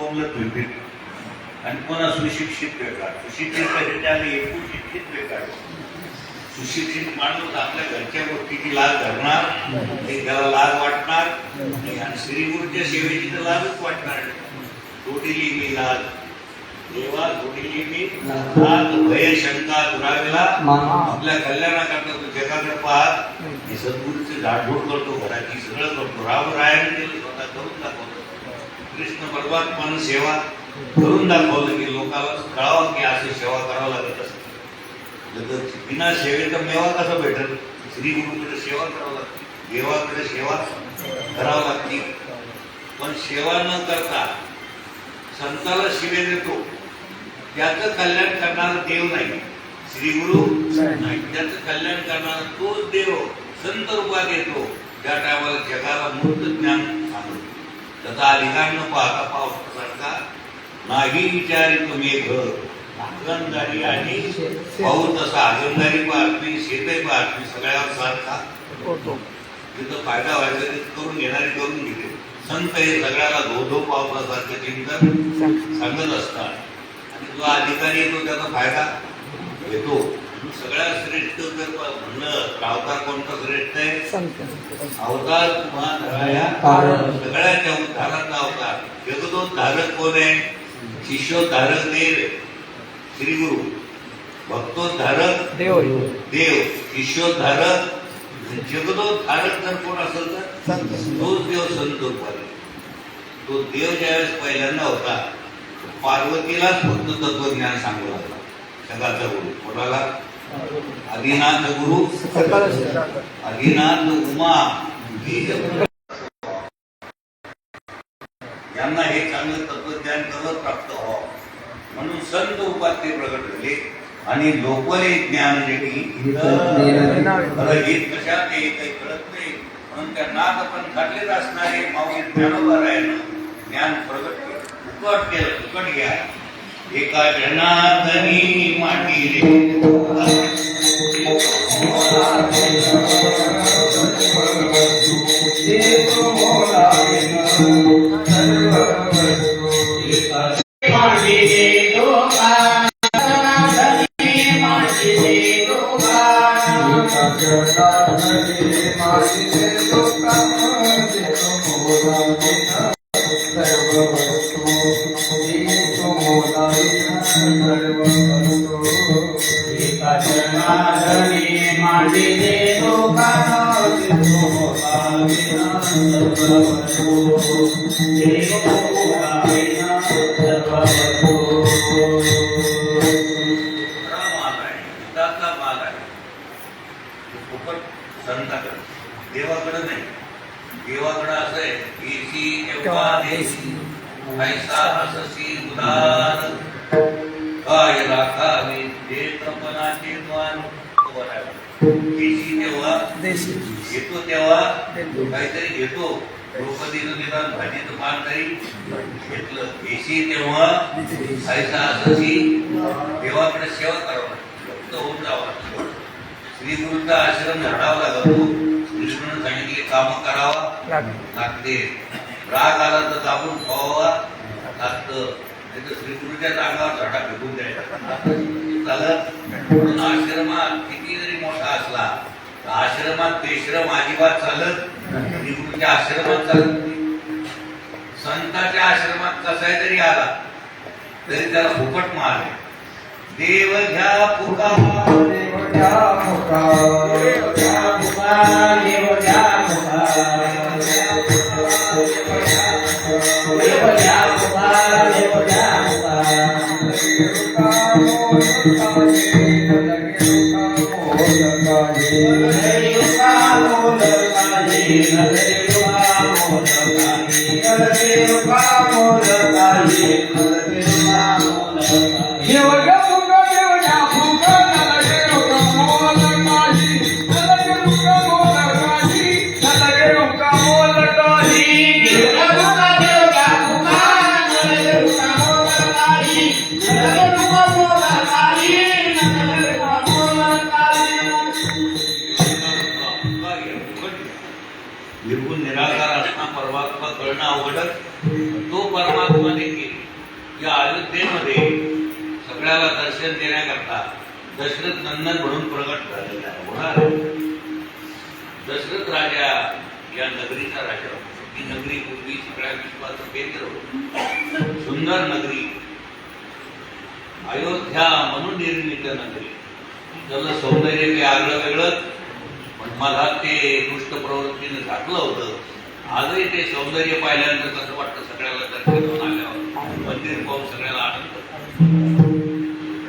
बोंबलत होईल. आणि पुन्हा सुशिक्षित बेकार. सुशिक्षित कशाचे आले? एकूण शिक्षित बेकार. सुशिक्षित माणूस आपल्या घरच्या गोष्टीची लाज धरणार, त्याला लाज वाटणार आणि श्रीगुरूच्या सेवेची तर लाजच वाटणार. तोडीली मी लाज देवा, तोडीली मी लाज भय शंका दुरावेला आपल्या कल्याणाकरता तो जगाकडे पाहत हे सद्गुरूचे झाडझूड करतो, घराची सगळं करतो. रामरायाने केलं, स्वतः करून दाखवलं. कृष्ण परमात्मानं सेवा करून दाखवलं की लोकांना कळावं की असं सेवा करावं लागत असतं. बिना सेवेचा मेवा कसा भेटल? श्री गुरुकडे सेवा करावं लागते, देवाकडे सेवा करावं लागते. पण सेवा न करता संताला शिवे देतो, त्याचं कल्याण करणारा देव नाही, श्री गुरु नाही. त्याचं कल्याण करणारा तोच देव संत रूपात येतो, ज्या टायमाला जगाला मूर्त ज्ञान सांगतो. त्याचा अधिकार न पाहता पावसासारखा नाही विचारितो मेघ, आगंदारी आणि पाऊस तसा आगंदारी पाहत नाही, शेतही पाहत नाही, सगळ्यावर सारखा तिथं फायदा व्हायचा ते करून घेणारे करून घेते. संत हे सगळ्याला धो पावसासारखं चिंतन सांगत असतात आणि जो अधिकारी येतो त्याचा फायदा घेतो. सगळ्यात श्रेष्ठ जर म्हणलं अवतार कोणता श्रेष्ठ आहे? अवतार तुम्हा सगळ्याच्या उद्धाराचा अवतार. जगदोद्धारक कोण आहे? शिष्योद्धारक देव श्री गुरु, भक्तोद्धारक देव, शिष्योद्धारक जगदोद्धारक जर कोण असेल तर तोच देव संत रूपाने. तो देव ज्यावेळेस पहिल्यांदा होता पार्वतीलाच फक्त तत्वज्ञान सांगू लागला. जगाचा गुरु कोणाला? आदिनाथ गुरु, आदिनाथ उमा यांना हे चांगलं तत्वज्ञान कवच प्राप्त व्हावं म्हणून संत रूपात ते प्रगट झाले. आणि लोकले ज्ञान देणी गीत कशात ते काही कळत नाही म्हणून त्या नाथ पण खाल्लेच असणारे माऊली ज्ञानोबरायानं ज्ञान प्रगट केलं, फुकट केलं. फुकट घ्या. एका जनार्दनी माटी देवाकडे नाही. देवाकडे असं आहे एसी तेव्हा देशी पैसा अससी उदार काय राखावे देतपणाचे द्वार. एसी तेव्हा देशी घेतो तेव्हा काहीतरी घेतो. द्रौपदीनं निदान भाजीचं पान तरी घेतलं. एसी तेव्हा पैसा अससी. देवाकडे सेवा करावं फक्त होऊन जावं. श्री गुरुचा आश्रम झाडावा लागतो. कृष्णाने सांगितले काम करावा लागते. राग आला तर दाबून खावा लागतं. श्री गुरुच्या अंगावर झाडा फेकून द्यायचा चालत. म्हणून आश्रमात किती जरी मोठा असला तर आश्रमात बेश्रम अजिबात चालत. श्री गुरुच्या आश्रमात चालत. संतांच्या आश्रमात कसाही जरी आला तरी त्याला फुकट मार. देव घ्या फुका, देव घ्या फुका, देव घ्या फुका, देव घ्या फुका, देव घ्या फुका, देव घ्या निर्गुण निराकार असणं परमात्मा कळणं अवघडच. तो परमात्मा देखील या अयोध्येमध्ये सगळ्याला दर्शन देण्याकरता दशरथ नंदन म्हणून प्रगट झालेला आहे. होणार दशरथ राजा या नगरीचा राजा होता. ही नगरी पूर्वी सगळ्या विश्वाचं केंद्र होतं. सुंदर नगरी, अयोध्या म्हणून निर्मित नगरी. त्याचं सौंदर्य काही आगळं वेगळं, पण मला ते दुष्ट प्रवृत्तीने झाकलं होतं. आजही ते सौंदर्य पाहिल्यानंतर कसं वाटतं सगळ्याला दर्शन घेऊन आल्यावर, मंदिर पाहून सगळ्याला आनंद.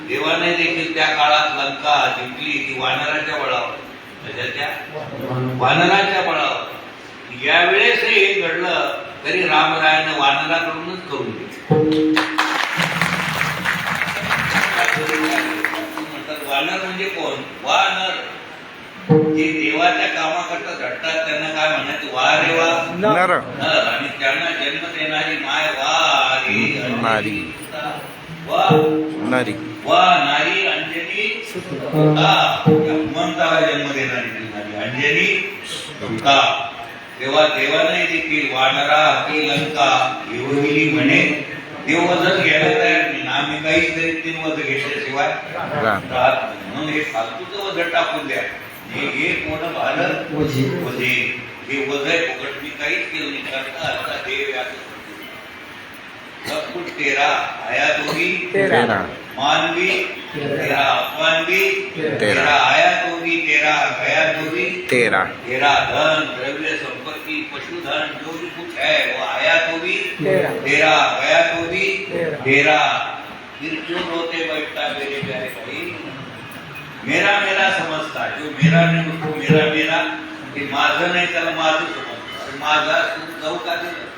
देवाने देखील त्या काळात लंका जिंकली ती वानराच्या बळावर, त्याच्या वानराच्या बळावर. यावेळेस हे घडलं तरी रामरायानं वानराकडूनच करून दिलं. म्हणतात वानर म्हणजे कोण? वानर जे देवाच्या कामाकरता झटतात त्यांना काय म्हणायचं? वा रे वा नर. आणि त्यांना जन्म देणारी माय वा रे नारी, वा नारी, वा नारी अंजनी सुता. हनुमंताला जन्म देणारी अंजनी सुता. तेव्हा देवाने देखील वानरा की लंका एवढी म्हणे देव वजन घ्यायला तयार नाही. आम्ही काही तरी 3 वजन घेतल्याशिवाय राहत नाही. म्हणून हे फालतूचं वजन टाकून द्या. हे कोण भारत वजे हे वजय फुकट मी काहीच केलं नाही. करता आता देव याचं सब कुछ तेरा, आया तो भी तेरा, मान भी तेरा, अपमान भी तेरा, आया तो भी तेरा, गया तो भी तेरा. तेरा धन द्रव्य संपत्ति पशुधन जो भी कुछ है वो आया तो भी तेरा, गया तो भी तेरा. फिर क्यों रोते बैठता मेरे प्यारे भाई? मेरा मेरा समजता. जो मेरा नहीं उसको मेरा मेरा, ते माझं नाही त्याला माझं समजतं. माझा जाऊ का दिलं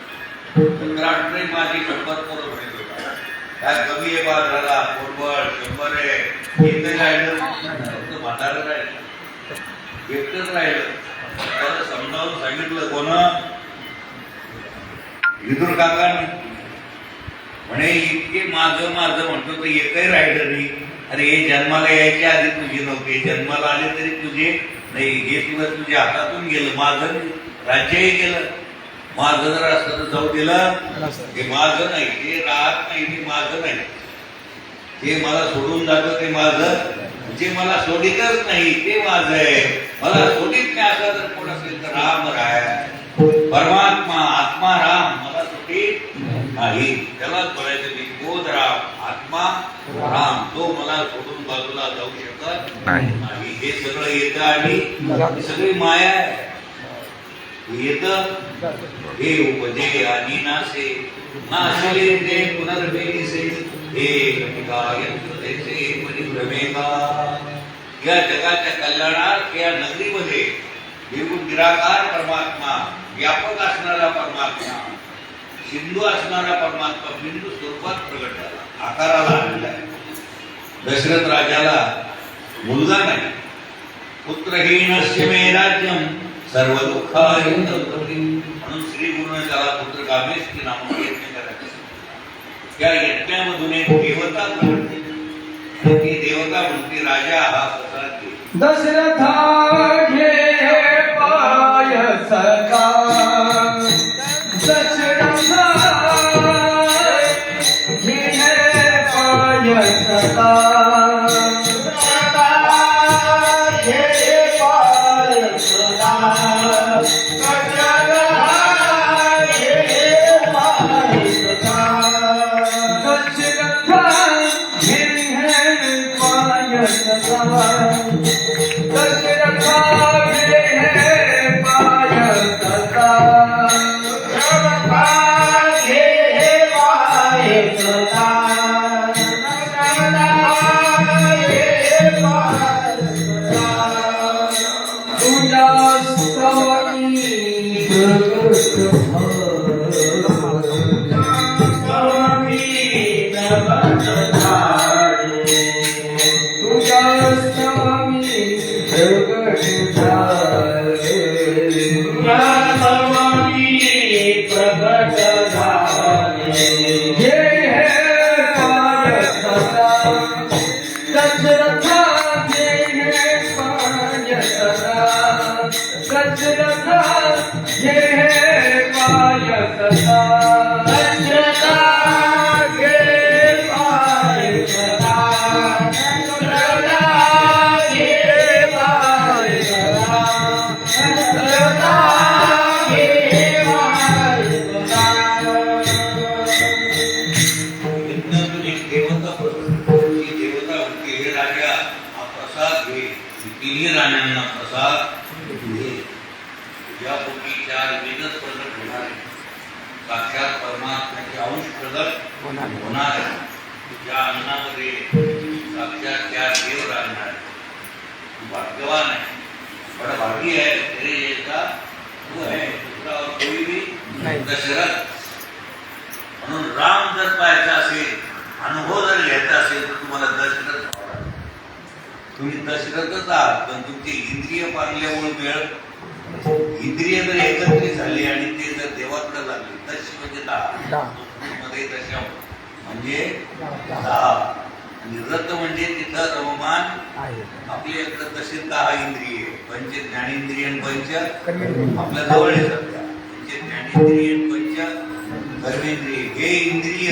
राष्ट्रीय माझी 100 पोरं म्हणत होता. काय कमी आहे बाजाराला, फुटबॉल 100 आहे. इथे राहिलं फक्त म्हातारं राहिलं, एकटंच राहिलं. त्याला समजावून सांगितलं कोण? विदुर काकांनी. म्हणे इतके माझं माझं म्हणतो तर एकही राहिलं नाही. अरे हे जन्माला यायच्या आधी तुझे नव्हते, जन्माला आले तरी तुझे नाही. हे तुला तुझ्या हातातून गेलं. माझं राज्यही गेलं. माझं जर असतं तर जाऊ दिलं. हे माझं नाही, हे राहत नाही, हे माझं नाही. जे मला सोडून जातं ते माझं, जे मला सोडितच नाही ते माझं आहे. मला सोडित नाही असं जर कोण असेल तर राम राय परमात्मा आत्मा राम मला सोडित नाही. त्यालाच बोलायचं की बोध राम आत्मा राम, तो मला सोडून बाजूला जाऊ शकत नाही. हे सगळं येतं आणि सगळी माया आहे. येत हे उपजे आणि नासे नाशले ते पुनर्वेसे हे गायत्रेसे परिभ्रमेका. या जगाच्या कल्याणात या नगरीमध्ये निर्गुण निराकार परमात्मा, व्यापक असणारा परमात्मा, सिंधू असणारा परमात्मा बिंदू स्वरूपात प्रगट झाला, आकाराला आलेला आहे. दशरथ राजाला मुलगा नाही. पुत्रहीनस्य मे राज्यम सर्व दुःखाय तत्पती. म्हणून श्री गुरुने त्याला पुत्र कामेष्टी नामक यज्ञ करायचं. त्या यज्ञामधून एक देवता घडते आणि ती देवता म्हणते राजा हा कसा घे. दशरथा घे पाय सका, दशरथा घे पाय सका. Yeah. राण्यांना प्रसाद दे. तुझ्या पोटी चार वेदच प्रगट होणार आहे. साक्षात परमात्म्याचे अंश प्रगट होणार आहे. तुझ्या अन्नामध्ये साक्षात चार देव राहणार आहे. तू भाग्यवान आहे, बड़ा भागी है. तेरे जैसा तू है, तुझा और कोई भी दशरथ. म्हणून राम जर पाहायचा असेल, अनुभव जर घ्यायचा असेल तर तुम्हाला दशरथ व्हावं लागेल. तुम्ही दशरथच आहात, पण तुमचे इंद्रिय पाळल्यामुळे मिळत. इंद्रिय जर एकत्रित झाले आणि ते जर देवाकडे लागले, दश म्हणजे 10 मध्ये दशम म्हणजे 10 आणि रथ म्हणजे तिथं रममान. आपल्याकडे तसे 10 इंद्रिय, पंच ज्ञानेंद्रिय पंच आपल्या जवळ येतात. पंच ज्ञानेंद्रिय पंच कर्मेंद्रिय. हे इंद्रिय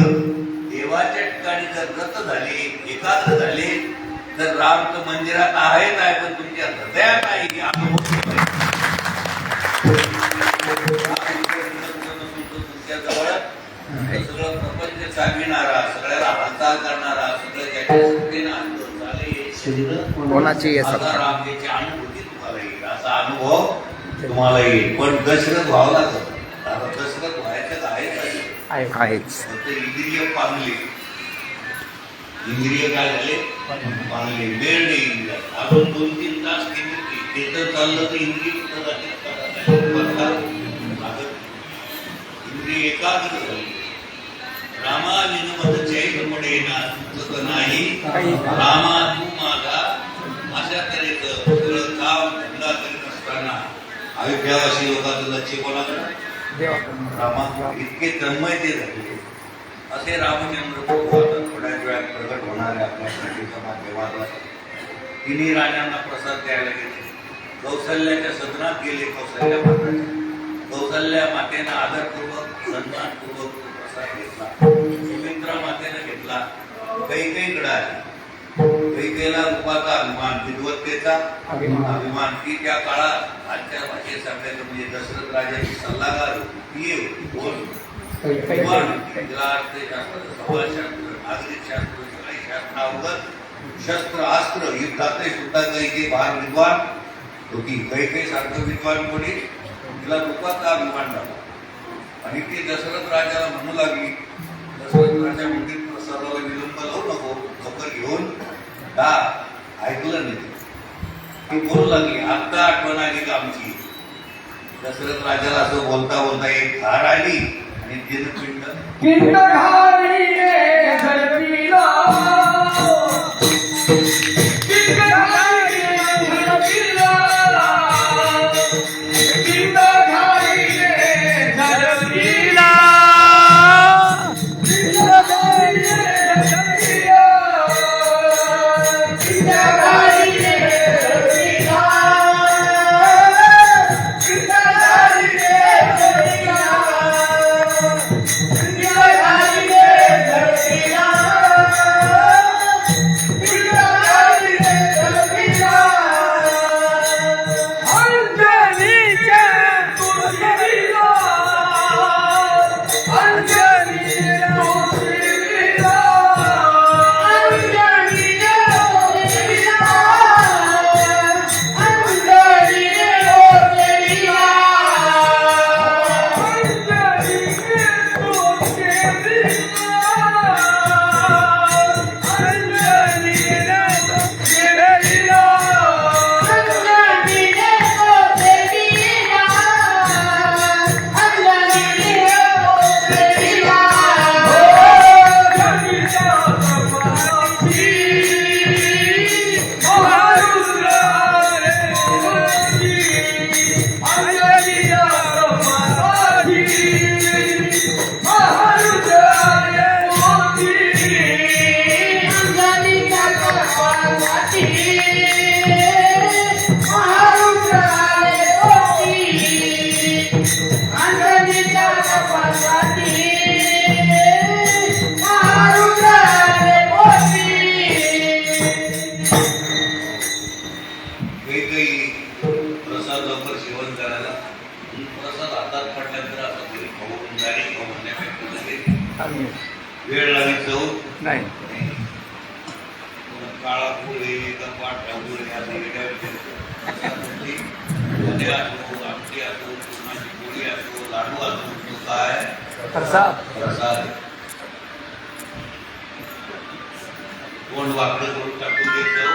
देवाच्या ठिकाणी जर रत झाले, एकाग्र झाले, तर राम तर मंदिरात आहेच आहे, पण तुमच्या हृदयात आहे हे अनुभव तुमच्या जवळ. सगळं प्रपंच चालविणारा, सगळ्याला हालचाल करणारा, सगळं ज्याच्या शरीर कोणाची असा रामची अनुभूती तुम्हाला येईल, असा अनुभव तुम्हाला येईल. पण दशरथ व्हावं लागत. दशरथ व्हायचं आहेच. फक्त इंद्रिय पांगले. इंद्रिय काय झाले? पांगले. वेळ नाही इंद्रियात. आपण 2-3 तास कीर्तन चाललं तर इंद्रिय कुठं जाते? इंद्रिय एकाग्र झाली. रामा विनमत चैन पडेना सुचत नाही. रामा तू माझा. अशा तऱ्हेचं सगळं काम धंदा करीत असताना अयोध्यावासी लोकांचं लक्ष कोणाकडे? रामा. इतके तन्मय ते झाले. असे रामचंद्र प्रभू आता थोड्या वेळात प्रगट होणार आहे आपल्या कृतीच्या माध्यमातून. तिन्ही राजांना प्रसाद द्यायला गेले. कौशल्याच्या सदनात गेले. कौशल्या माताच्या. कौशल्या मातेनं आदरपूर्वक सन्मानपूर्वक प्रसाद घेतला. सुमित्रा मातेनं घेतला. कैकेयीकडे आली. कैकेयीला रूपाचा अभिमान, विद्वत्तेचा अभिमान. ती त्या काळात आजच्या भाषेत सांगायचं म्हणजे दशरथ राजाची सल्लागार होती. ती होती कोण? तिला अर्थशास्त्र, समाजशास्त्र, नागरिक शास्त्र, सगळे शास्त्र अवगत, शस्त्र अस्त्र युद्धातही सुद्धा कैकेयी फार विद्वान होती. कैकेयी सारखं विद्वान कोणी? तिला रूपाचा अभिमान झाला. आणि ती दशरथ राजाला म्हणू लागली, दशरथ राजा म्हणजे प्रसादाला विलंब लावू नको, लवकर घेऊन जा. ऐकलं नाही. ती बोलू लागली, आता आठवण आली का आमची? दशरथ राजाला असं बोलता बोलता एक धार आली आणि तिनं पिंड घाली रे धरतीला. पिंड घाली रे धरतीला. पिंड घाली रे धरतीला. पिंड घाली रे धरतीला. पिंड घाली रे धरतीला. पिंड घाली रे धरतीला. वेळ लागेल जाऊ नाही. काळा पुढे का पाठ पुढे वडे असो, आमटी असो, पुरणाची पोळी असो, लाडू असो, तो काय प्रसाद प्रसाद. तोंड वाकडं करून टाकून देत जाऊ,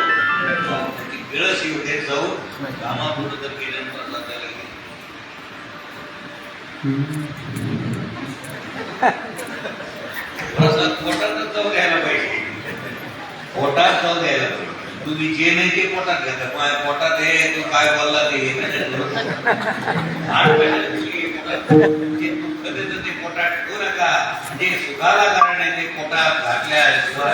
त्याची गिळस येऊ देत जाऊ, कामापुढं तर गेलं प्रसाद द्यायला गेलं. प्रसाद पोटातच जाऊ द्यायला पाहिजे, पोटात जाऊ द्यायला पाहिजे. तुम्ही जे नाही ते पोटात घेता, पोटात हे तू काय बोलला ते जे दुःख देतं ते पोटात ठेवू नका. जे सुखाला कारण आहे ते पोटात घातल्याशिवाय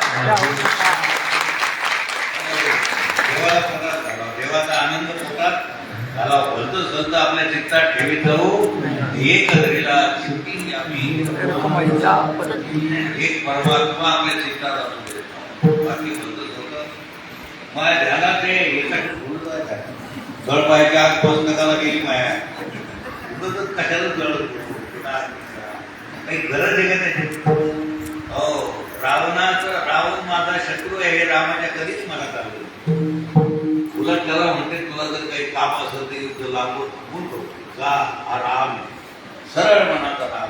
देवाला पोटात घालावं, देवाचा आनंद पोटात घालावं. भलतं सलतं आपल्या चित्तात ठेवीत जाऊ. एक हरीला शेवटी आम्ही एक परमात्मा आपल्या चित्तात असतो. बाकी भलतं सलतं माझ्या ध्यानात जळ पाहिजे आग पुस्तकाला गेली माया कशाला जळ काही गरज आहे का त्याची. हो, रावण माझा शत्रू आहे हे रामाच्या कधीच मला चालू. तुला त्याला म्हणते तुला जर काही काम असेल तर युद्ध लांबून थांबून करू जा. हा राम सरळ मनाचा राम.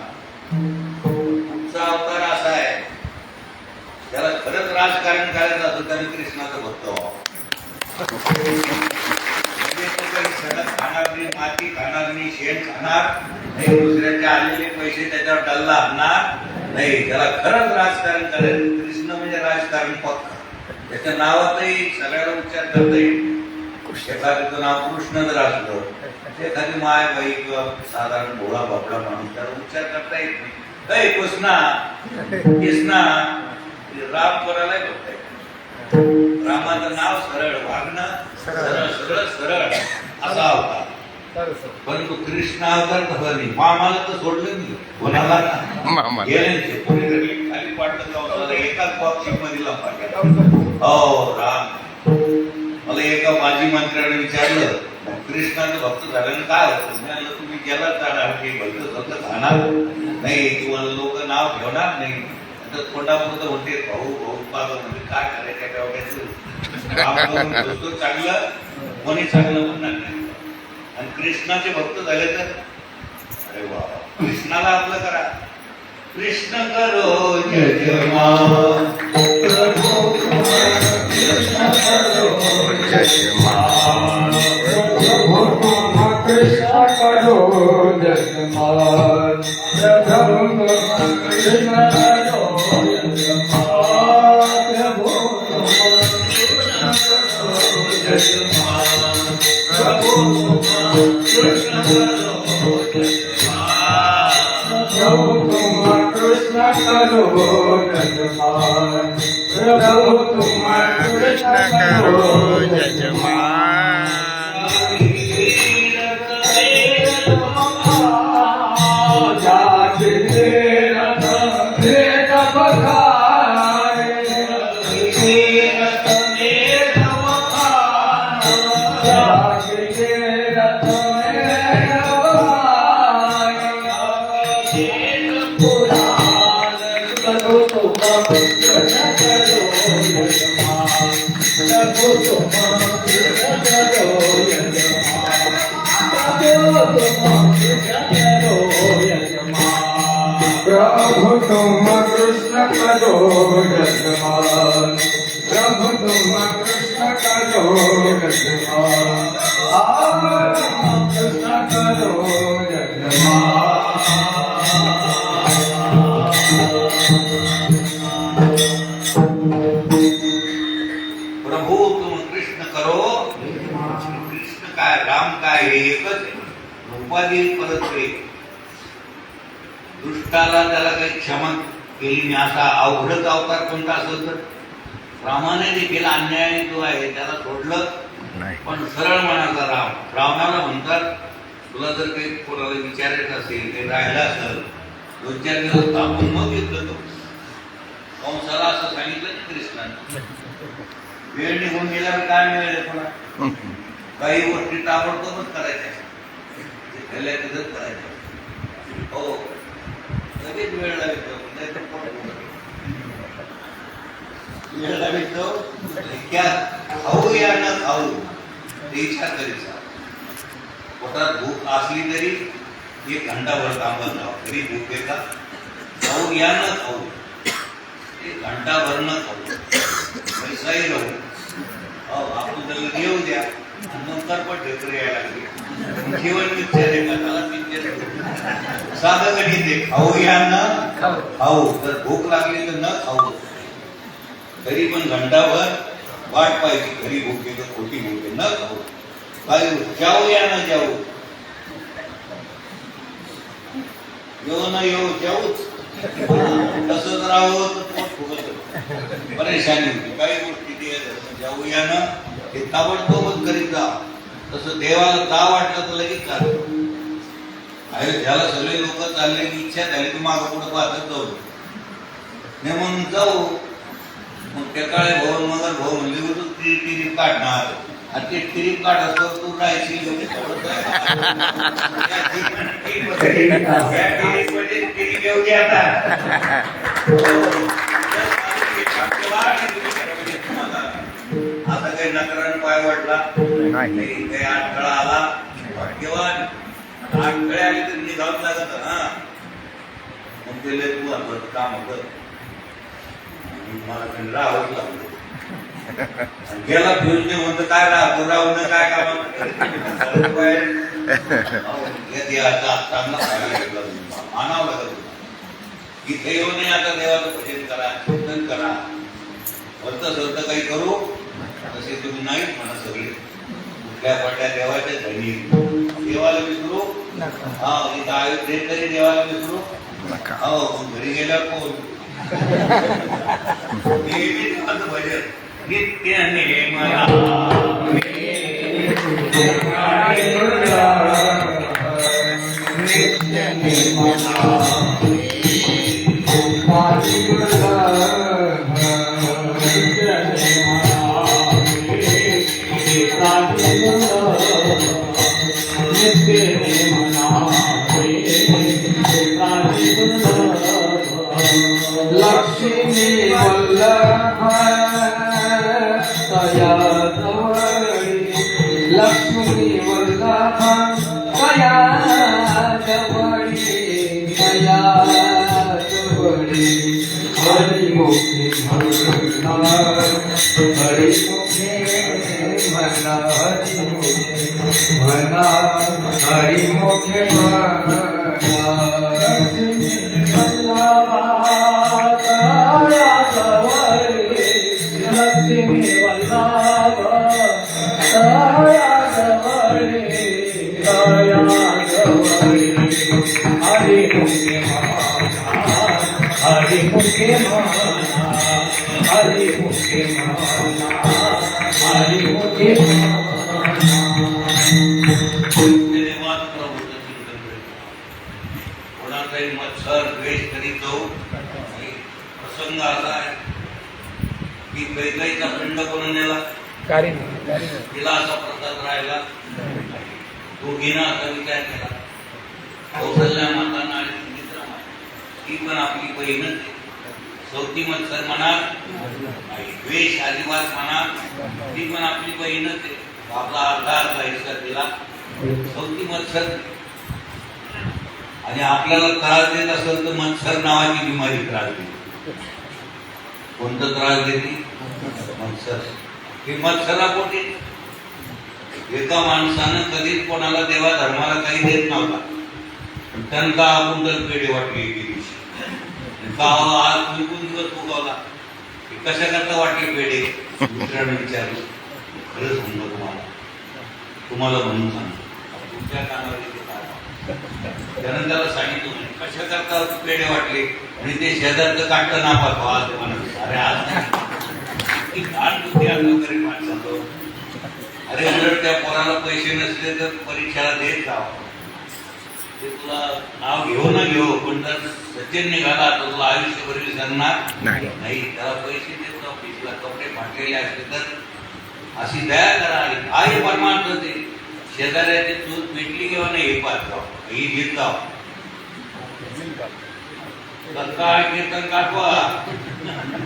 तुमचा अवतार असा आहे, त्याला खरंच राजकारण करायचं असं त्याने कृष्णाचं भक्त व्हावं. सडक खाणार नाही, माती खाणार नाही, शेण खाणार नाही, दुसऱ्याचे आलेले पैसे त्याच्यावर डल्ला आणणार नाही. त्याला खरंच राजकारण करायचं. कृष्ण म्हणजे राजकारण पक्का. त्याच्या नावातही सगळ्याला उच्चार करता येईल. एखाद्याचं नाव कृष्ण जर असलं, एखादी मायबाई किंवा साधारण भोळा बापडा माणूस त्याला उच्चार करता येत नाही. काही कृष्णा कृष्णा राम करायला बघताय. रामाचं नाव सरळ, वागणं सरळ सरळ सरळ असा होता. परंतु कृष्ण अवतार तसा नाही. मामाला तर सोडलं नाही, कोणाला गेले खाली पाडलं जाऊन एकाच बॉक्सिंग मध्ये लंपाटलं. हो राम. मला एका माजी मंत्र्याने विचारलं कृष्णाचं भक्त झाल्यानं काय होतं. मी तुम्ही गेला जाणार की भक्त भक्त खाणार नाही किंवा लोक नाव ठेवणार नाही. तोंडापुरतं म्हणते भाऊ भाऊ बाबा म्हणजे काय करायचं तेवढ्याच चांगलं कोणी चांगलं म्हणणार नाही. आणि कृष्णाचे भक्त झाले तर अरे वा, कृष्णाला आपलं करा. कृष्ण करो जयमान, कृष्ण करो जयमान, कृष्ण करो जयमान, प्रभु कृष्ण करो जयमान, प्रभु कृष्ण करो जयमान, प्रभु कृष्ण करो जयमान, प्रभु कृष्ण करो जयमान. प्रभु तुम कृष्ण करो जयमान, प्रभु तुम कृष्ण करो जयमान, कृष्ण करो जयमान. प्रभू तुम कृष्ण करो. कृष्ण काय राम काय हे एकच उपाधी परत एक. दुष्टाला त्याला काही क्षमा केली नाही असा अवघडच अवतार कोणता असेल तर रामाने देखील अन्याय जो आहे त्याला सोडलं. पण सरळ मनाचा राम. रामाला म्हणतात तुला जर काही कोणाला विचारायचं असेल ते राहिलं असेल 2-4 दिवस थांबून मग घेतलं तो. कंसाला असं सांगितलं की कृष्णाने वेळ निघून गेल्यावर काय मिळाले कोणा काही गोष्टी ताबडतोबच करायच्या तिथंच करायच्या. हो लगेच वेळ लागतो वेळ लागतो. खाऊ या न खाऊ द्यायच्या तरी पोटात भूक असली तरी एक घंटाभर थांबत जावं तरी भूक येता खाऊ या न खाऊ एक घंटाभर न खाऊ पैसाही राहू आपण त्याला येऊ द्या आणि नंतर पण ढेकर यायला लागली जेवण पिक्चर आहे का त्याला पिक्चर साधं गणित आहे खाऊ या न खाऊ तर भूक लागली तर न खाऊ तरी पण घंटाभर वाट पाहिजे घरी भूक येतं खोटी भूक आहे न खाऊ काय जाऊ या ना जाऊ येऊ ना येऊ जाऊच तसंच राहावं तर पोट फुगत परेशानी होती काही गोष्टी ते जाऊ या ना हे ताबडतोबच करीत जा तसं देवाला का वाटलं तर लगेच चालतं अयोध्याला सगळे लोक चालले की इच्छा झाली की मागं पुढे पाहत जाऊ नाही म्हणून जाऊ मग त्या काळे भाऊ मगर भाऊ म्हणले तू तिरीप काढणार आणि ते तिरीप काढत तू राहायची आता काही नकरान पाय वाटला नाही काही अडथळा आला किंवा अडथळे आले तर निघावं लागत हा मग ते लय तू काम कर मला राहावंच लागलं गेला फिरून ते म्हणतो काय राहतो राहून काय काम मानावं लागत इथे येऊ नये आता देवाचं भजन करा कीर्तन करा भलत सलत काही करू तसे तुम्ही नाहीच म्हणा सगळे कुठल्या पडल्या देवाच्या धनी देवाला विसरू हा इथं अयोध्येत तरी देवाला विसरू हो घरी गेल्यावर कोण भजन नित्य निर्मला नित्य लक्ष्मी वल्लभ तया जवळी लक्ष्मी वल्लभ तया जवळी तया जवळी हरिमुखे म्हणा हरिमुखे म्हणा हरिमुखे म्हणा कोणाचाही मत्सर द्वेष करीत जाऊ प्रसंग असा आहे की कैकेयीचा खंड करून नेला तिला असा प्रसाद राहिला दोघींना असा विचार केला कौशल्या मातांना आणि सुमित्रा माता ती पण आपली बहीणच आहे चौथी मत्सर मनात द्वेष अजिबात मनात ती पण आपली बहीणच आहे आपला अर्धा हिस्सा दिला चौथी मत्सर आणि आपल्याला त्रास देत असेल तर मत्सर नावाची बिमारी त्रास देते कोणतं त्रास देते मत्सर ही मत्सरा पोटी एका माणसानं कधीच कोणाला देवा धर्माला काही देत नव्हता त्यांना आपण तर पेढे वाटली एके दिवशी का आज तुम्ही कोण दिवस उगवला कशा करता वाटले पेढे मित्रांनी विचारलं खरं सांगतो तुम्हाला म्हणून सांगतो तुमच्या कानावर त्यानं त्याला सांगितलं कशा करता पेढे वाटले आणि ते शेजारचं काटलं ना पाहतो आज म्हणत अरे आज गरीब माणसाचं अरे उलट त्या पोराला पैसे नसले तर परीक्षेला देत जावं ते तुला नाव घेऊ ना घेऊ पण जर सचिन निघाला तर तुला आयुष्यभर विसरणार नाही त्याला पैसे देत जाऊ तिला कपडे फाटलेले असले तर अशी दया करा आई परमार्थ ते शेजाऱ्याची चूक भेटली किंवा नाही हे पाहत जाऊ ही घेत जाऊ तत्काळ कीर्तन काढवा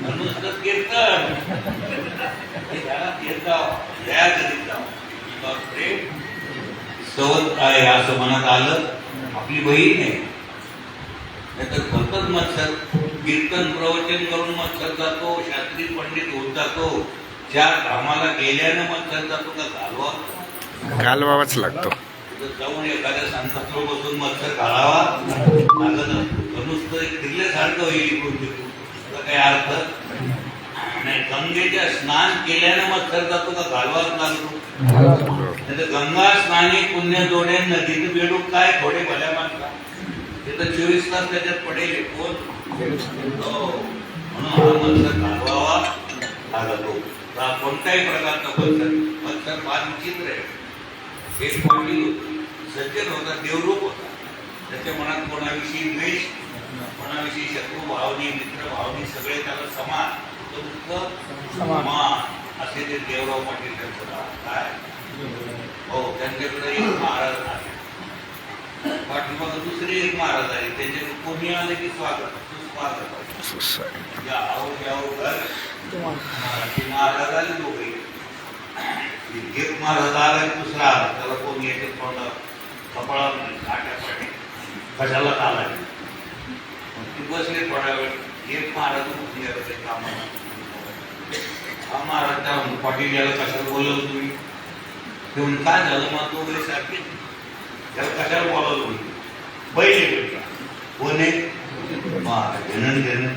नुसतं कीर्तन त्याला घेत जाऊ दया करीत जाऊ स्तवत आहे असं मनात आलं, आपली बहीण आहे. नाहीतर फक्तच मत्सर कीर्तन प्रवचन करून मत्सर जातो, शास्त्री पंडित होत जातो, चार धामाला गेल्यानं मत्सर जातो का घालवावाच लागतो. तिथं जाऊन एखाद्या संतांजवळ बसून मत्सर घालावा लागत नसतो. नुसतं एक फिरल्यासारखं होईल इकडून तिकडून, त्याचा काही अर्थ नाही. गंगेच्या स्नान केल्यानं मत्सर जातो का घालवाच लागतो. नाहीतर गंगा स्नानी पुण्य जोडे नदीत बेडूक काय थोडे भल्या माणसा, तिथं 24 तास त्याच्यात पडेल कोण. म्हणून हा मत्सर घालवावा लागतो. कोणत्याही प्रकारचा मत्सर फार विचित्र आहे. एक पाटील सज्जन होता, देवरूप होता. त्याच्या मनात कोणाविषयी द्वेष, कोणाविषयी शत्रू भावनी, मित्र भावनी सगळे त्याला समान असे ते देवराव पाटील त्यांचं नाव. काय हो, त्यांच्याकडे एक महाराज आहे, पाठीमागं दुसरे एक महाराज आहे. त्यांच्याकडे कोणी आले की स्वागत सुस्वागत, यावं यावं घर. महाराज आले दोघे, एक महाराज आला की दुसरा आला, त्याला कोणी येते तोंडा कपाळा काट्यापाठी कशाला आला. ती बसले थोड्या वेळ, एक महाराज उठले होते कामाला. हा महाराज त्या पाटील याला कशाला बोलवलं तुम्ही? ते म्हणून काय झालं मग तो वगैरे सारखे त्याला कशाला बोलावलं तुम्ही? पहिले भेटला कोणी घेणं घेणं,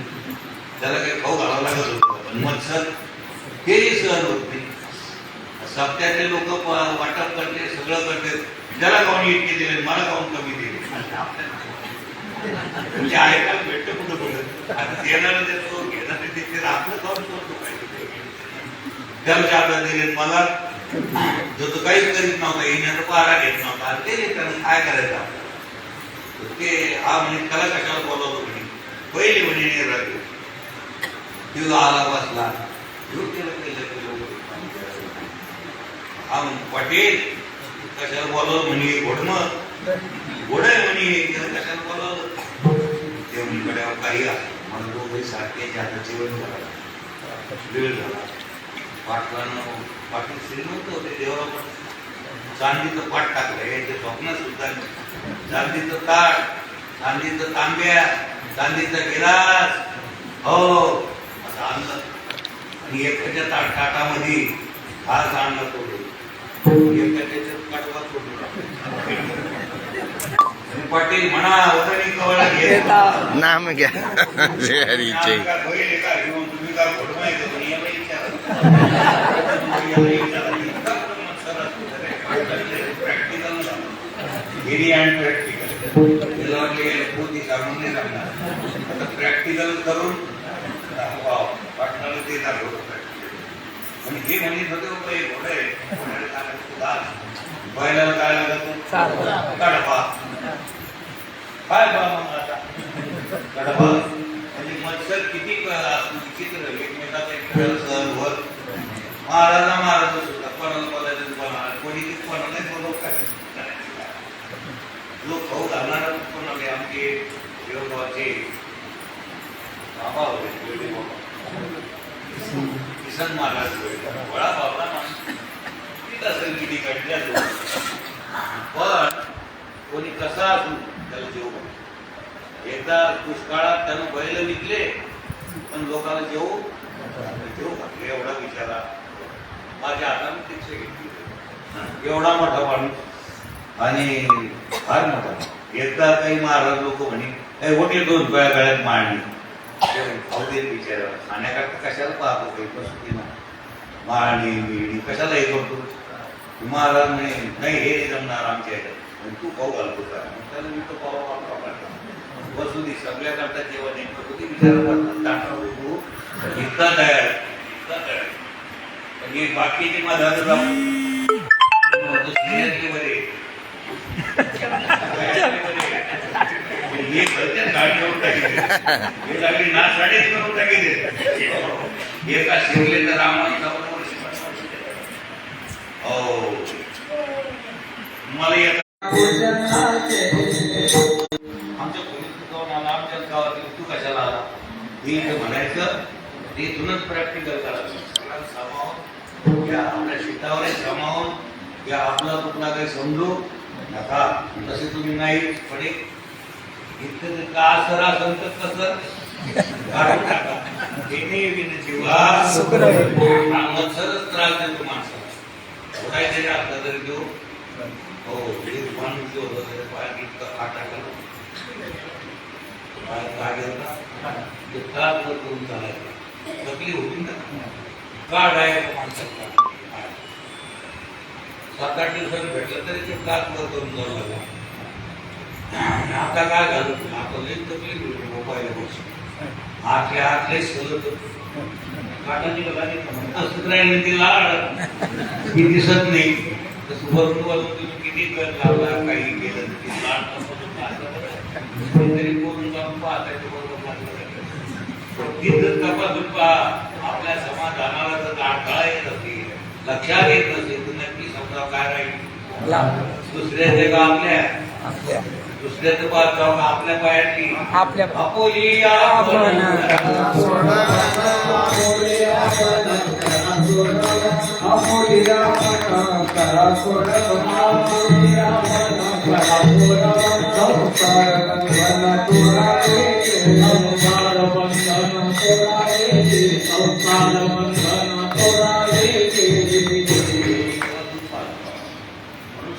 त्याला काही खाऊ घालावं लागत होतं. पण मत्सर तेही सहन होत नाही. सप्त्यातले लोक वाटप करते, सगळं करते, त्याला काऊन इतके दिले, मला काऊन कमी दिले. म्हणजे ऐकायला भेटतं कुठं कुठं. आता देणारं देतो, घेणारे देते, आपलं काऊन करतो पाहिजे. त्याला चार्जा दिले, मला जो तो काहीच करीत नव्हता, येण्याचा पारा घेत नव्हता, ते त्यानं काय करायचं ते. हा म्हणे त्याला कशाला बोलावतो म्हणे, पहिले म्हणे राहतो. तिला आला बसला, हा पाटील कशाला बोलावलं म्हणे, घोड आहे म्हणे, कशाला बोलावलं. ते म्हणे काही मला दोघे सारखे आता जेवण झाला, वेळ झाला. पाटलानं पाटील श्रीमंत होते, देवराव पाटील चांदीचं पाट टाकलं, याचे स्वप्न सुद्धा चांदीचं ताट, चांदीचं तांब्या, चांदीचा गिलास, हो असं आणलं. आणि एकाच्या ताटामध्ये घास आणला तोडून, एकाच्या कडवा तोडून. पाटील म्हणा वतनी कवळा घेता नाम घ्या हरीचे. तुम्ही काय फोटो माहिती प्रॅक्टिकल थिअरी अँड प्रॅक्टिकल, त्याला वाटले पोती सांगून नाही सांगणार, आता प्रॅक्टिकल करून पाटणाला ते दाखवतो. आणि हे म्हणत होते घोडे बैलाला काय लागत कडपा, काय बा मग आता कडपा. म्हणजे मत्सर किती विचित्र, एकमेकाचा एकमेकाला सहन होत. महाराज सुद्धा कोणाला बोलायचं कोणाला, कोणी कोणाला नाही बोलव काय लोक खाऊ घालणार कोणाला. आमचे देवगावचे बाबा होते, किसन महाराज बळा बाबा तीच असेल किती काढल्या. पण कोणी कसा असू त्याला जेव. एकदा दुष्काळात त्यानं बैल विकले, पण लोकांना जेव घातले. एवढा विचारा, माझ्या हाताने तिथे घेतली. एवढा मोठा माणूस आणि फार मोठा. एकदा काही महाराज लोक म्हणे होते 2 रुपया गळ्यात मांडली, खाऊ दे विचारा, खाण्याकरता कशाला पाहतो काही पसुतीनं माळणी बिळणी कशाला हे करतो. महाराज म्हणे नाही हे जमणार आमच्या ह्याच्यात, तू खाऊ घालतो का? त्याला मी तो पावा वापरा बसू दे, सगळ्या करता जेवण एक करतो ते विचार तू इतका तयार इतका तयार. पण हे बाकीचे माझा हे करते गाडी करून टाकी, हे लागली ना साडे करून टाकी. एका शिवले तर रामाचा हो मला आमच्या पोलीस आला, आमच्याच गावातील तू कशाला आला हे म्हणायचं. ते इथूनच प्रॅक्टिकल करायचं. सामावून या आपल्या शितावर सामावून या आपला कुठला काही समजू नका तसे तुम्ही नाही पण इतकं का असं असेल तर कसं काढून टाका. हे नाही जीवा मत्सरच त्रास देतो माणसाला. थोडा जरी असला तरी देऊ हो एक माणूस जो होता त्याच्या पायात इतका खा टाकला ते त्रास करून चालायचा तकलीफ होती ना काढ आहे माणसाला 7-8 दिवसांनी भेटलं तरी ते त्रास करून जाऊ लागला. आता काय झालं आता लई तकलीफ होती मोबाईल गोष्ट आतले सलत काटाची असं राहिलं ते लाड ही दिसत नाही तसं वरून वरून तुम्ही किती कर लावला काही केलं तरी लाड तरी करून जाऊन पाहता तिथं तपासून पहा आपल्या समाधानाला जर अडथळा येत असेल लक्षात येत नसेल तर नक्की समजा काय राहील दुसऱ्याचे का आपल्या दुसऱ्याचं पाहत जाऊ आपल्या पायातली आपल्या आपोली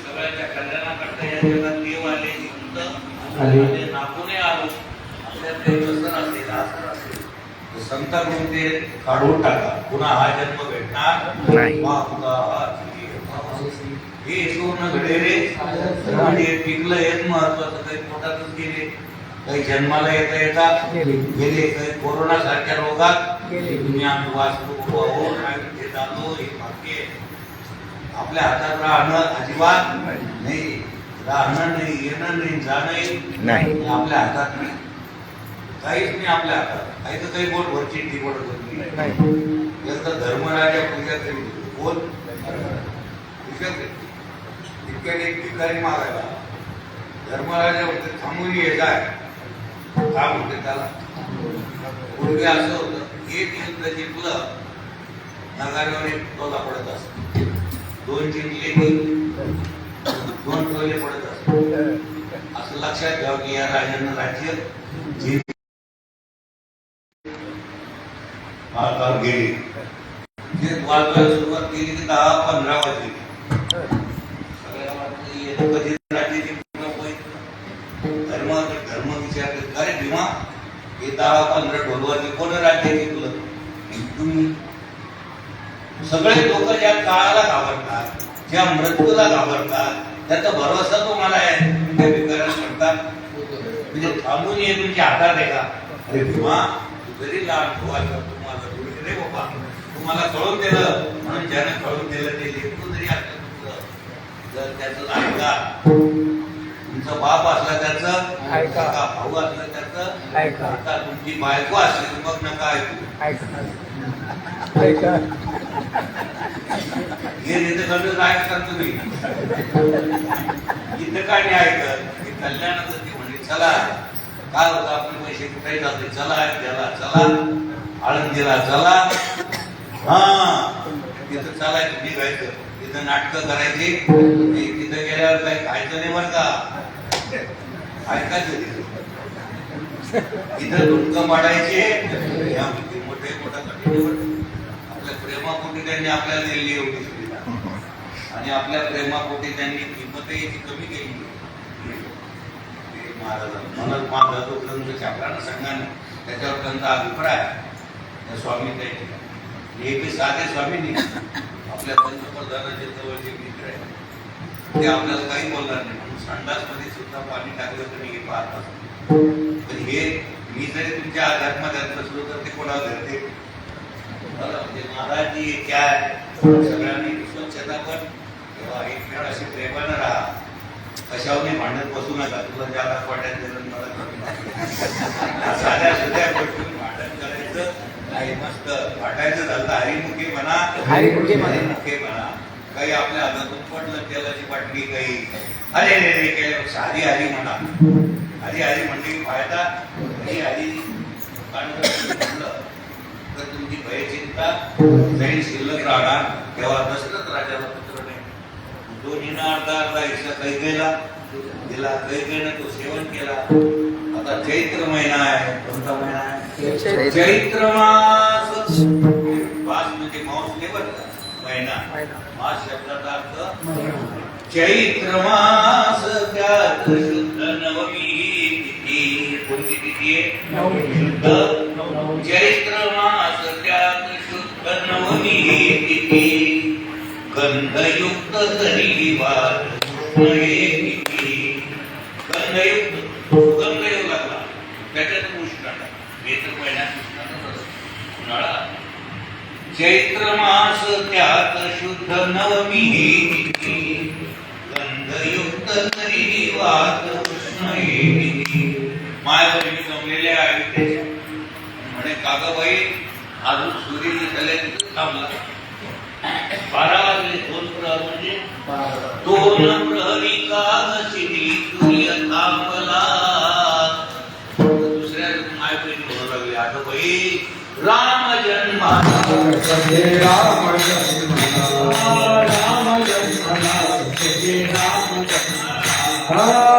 सगळ्याच्या कल्याणाकरता या जगात देव आले नापूने आलो आपल्या संतांकडून ते काढून टाका पुन्हा हा जन्म भेटणार नाही. हे पूर्ण घडे रे म्हणजे पिकलं हेच महत्वाचं. काही पोटातच गेले काही जन्माला येता गेले काही कोरोना सारख्या रोगात तुम्ही आम्ही वाचतो जातो हे भाग्य आपल्या हातात राहणं अजिबात नाही राहणं नाही येणं नाही जाणं नाही आपल्या हातात नाही काहीच नाही आपल्या हातात काही तर काही बोट वरची टिपड होती एकदा धर्मराजा पूजा करी बोल इतक्याने एक ठिकाणी मागायला धर्मराजा होते थांबून ये जाय काय म्हणते त्याला पूर्वी असं होतं एक युद्ध जिंकलं नगाऱ्यावर एक टोला पडत असत 2 जिंकले 2 टोले पडत असत असं लक्षात घ्यावं की या राजानं राज्य गेली सुरुवात केली की 10-15 वाजली सगळ्या वाटलं कधी राज्याची धर्म विचारले अरे भीमा हे 10-15 ढोलवाजी कोण राज्य जिंकलं तुम्ही सगळे लोक ज्या काळाला घाबरतात ज्या मृत्यूला घाबरतात त्याचा भरोसा तुम्हाला आहे तुम्ही विकाराला म्हणतात म्हणजे थांबून ये तुमच्या हातात आहे का अरे भीमा तू जरी लहान ठेवायचं तुम्हाला रे बाबा तुम्हाला कळून दिलं म्हणून ज्याने कळून दिलं ते लेखून जरी असलं जर त्याचं ऐका तुमचा बाप असला त्याचं ऐका भाऊ असला त्याचं ऐका तुमची बायको असली मग नका ऐकू हे नेतेकंड ऐकतात तुम्ही इथं काय नाही ऐकत हे कल्याणाचं ते म्हणजे चला काय होतं आपले पैसे कुठेही जाते चला त्याला चला आळंदीला चला हा तिथं चालायचं निघायचं तिथं नाटकं करायची तिथं गेल्यावर काही खायचं नाही बरं का ऐकायचं तिथं डुंक पाडायचे मोठे मोठा आपल्या प्रेमापोटी त्यांनी आपल्याला दिलेली एवढी सुविधा आणि आपल्या प्रेमापोटी त्यांनी किंमतही कमी केली महाराजांना म्हणून माझा जो ग्रंथ छापला ना संघाने त्याच्यावर त्यांचा अभिप्राय स्वामी हे बी साधे स्वामी नाही आपल्या पंतप्रधानाचे जवळचे मित्र आहे ते आपल्याला काही बोलणार नाही म्हणून संडासमध्ये सुद्धा पाणी टाकलं तरी हे पाहत असतो पण हे मी जरी तुमच्या अध्यात्मात नसलो तर ते कोणाला धरते म्हणजे महाराजजी काय सगळ्यांनी स्वच्छता पण तेव्हा एक वेळ अशी प्रेमानं राहा कशावर भांडत बसू नका तुला ज्यादा पडण्यात दिलं मला साध्या सुध्या गोष्टी भांडण करायचं नाही मस्त वाटायचं झालं हरिमुखी म्हणा हरिमुखी म्हणा काही आपल्या हातातून पडलं तेलाची बाटली काही अरे रे रे केलं साधी हरी म्हणा हरी म्हणली फायदा ही हरी म्हणलं तर तुमची भयचिंता जाईल शिल्लक राहणार तेव्हा दशरथ राजाला पुत्र नाही दोन्ही त्यानं अर्धा हिस्सा कैकेयीला दिला. कैकेयीनं तो सेवन केला. आता चैत्र महिना आहे. कोणता महिना आहे? चैत्र मास. मास म्हणजे मांस नाही बरं का, महिना. मास शब्दाचा अर्थ चैत्र मास. त्यात शुद्ध नवमी तिथी. कोणती तिथी आहे? शुद्ध चैत्र मास. त्यात शुद्ध नवमी तिथी. गंधयुक्त तरी वाद तिथी. गंधयुक्त सुगंध येऊ लागला त्याच्यात उष्णता. चैत्र महिन्यात उष्णता उन्हाळा. चैत्र मास त्यात शुद्ध नवमी तिथी. गंधयुक्त तरी वात उष्ण तिथी. मायावरी जमलेल्या आहेत त्याच्या म्हणे काकाबाई अजून सूर्य निघाले थांबला. 12 वाजले. 2 प्रहर म्हणजे 2 प्रहरी कागशिनी सूर्य थांबला. दुसऱ्या मायबहिणी म्हणू लागले अगं बाई राम जन्माला. सखे राम जन्मला. राम जन्मला. सखे राम जन्मला.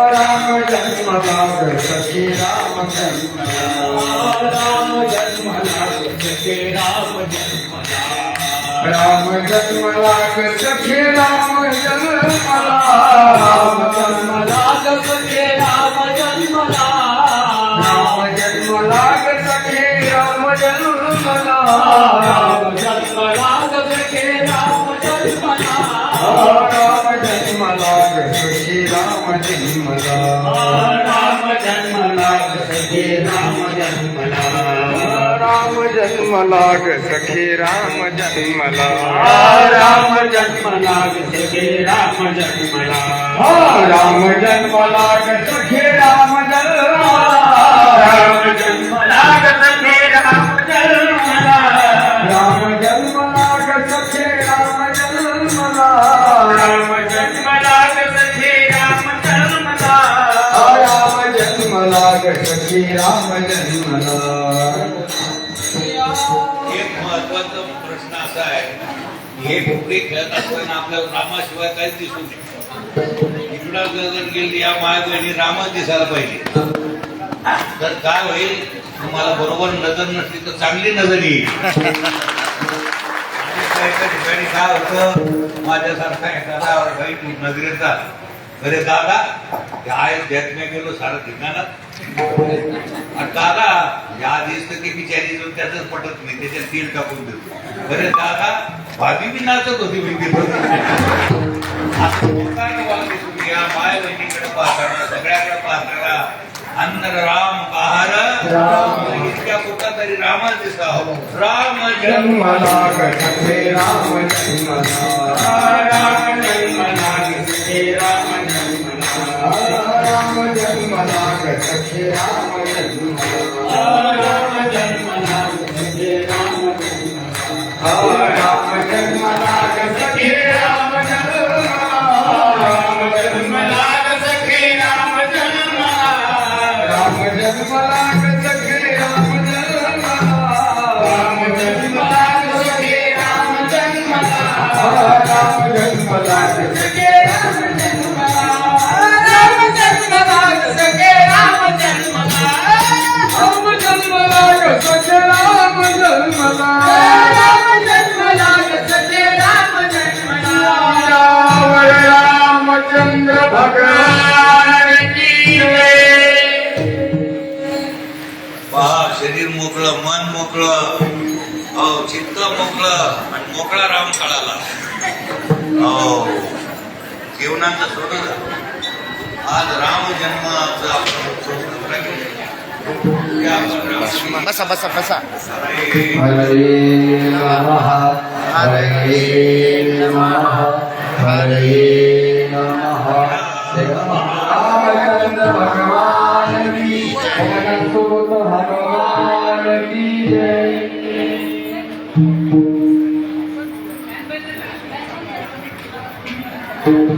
राम जन्मला. सखे राम जन्मला. राम जन्मला. सखे राम जन्मला. राम जन्मला. सखे राम जन्मला. राम जन्मला. सखे राम जन्मला. राम जन्मला. सखे राम जन्मला. राम जन्मला. सखे राम जन्मला. राम जन्मला. सखे राम जन्मला. राम जन्मला. सखे राम जन्मला. राम जन्मला. सखे राम जन्मला. राम जन्मला. सखे राम जन्मला. राम जन्मला. सखे राम जन्मला. राम जन्मला. सखे राम जन्मला. राम जन्मला. सखे राम जन्मला. राम जन्मला. सखे राम जन्मला. राम जन्मला. सखे राम जन्मला. एक महत्वाचा प्रश्न असा आहे, हे फुगडी खेळत असताना आपल्याला रामाशिवाय काहीच दिसू नये. इकडं जर गेली या माय बहिणी रामच दिसायला पाहिजे. तर काय होईल, तुम्हाला बरोबर नजर नसली तर चांगली नजर येईल. आणि एका ठिकाणी काय होतं, माझ्यासारखा एखादा वाईट नजरेचा अरे दादा आहे देत गेलो सारं ठिकाणात. दादा या दिसतं की बिचारी जो त्याच पटत नाही, त्याच्यात तेल टाकून देतो. अरे दादा भाभी बी नाचत होती या माय बहिणीकडे पाहताना सगळ्याकडे पाहताना अन्न राम पहार इतक्या कुठं तरी रामच दिसावं. राम जन्मला. सखे राम जन्मला. राम जन्मला. सखे राम जन्मला. राम जन्मला. सखे राम जन्मला. राम जन्मला. सखे राम जन्मला. राम जन्मला. सखे राम जन्मला. राम जन्मला. सखे राम जन्मला. राम जन्मला. सखे राम जन्मला. राम जन्मला. सखे राम जन्मला. राम जन्मला. सखे राम जन्मला. राम जन्मला. सखे राम जन्मला. राम जन्मला. सखे राम जन्मला. राम जन्मला. सखे राम जन्मला. रामचंद्र भगवान की जय. पहा, शरीर मोकळं, मन मोकळं, हो चित्त मोकळं आणि मोकळा राम कळाला. हो जीवनाचं सोडलं. आज राम जन्माचं बसा बसा बसा. हरे नमः. हरे नमः. हरे नमः. रामचंद्र भगवान की जगन्नाथ भगवान की जय.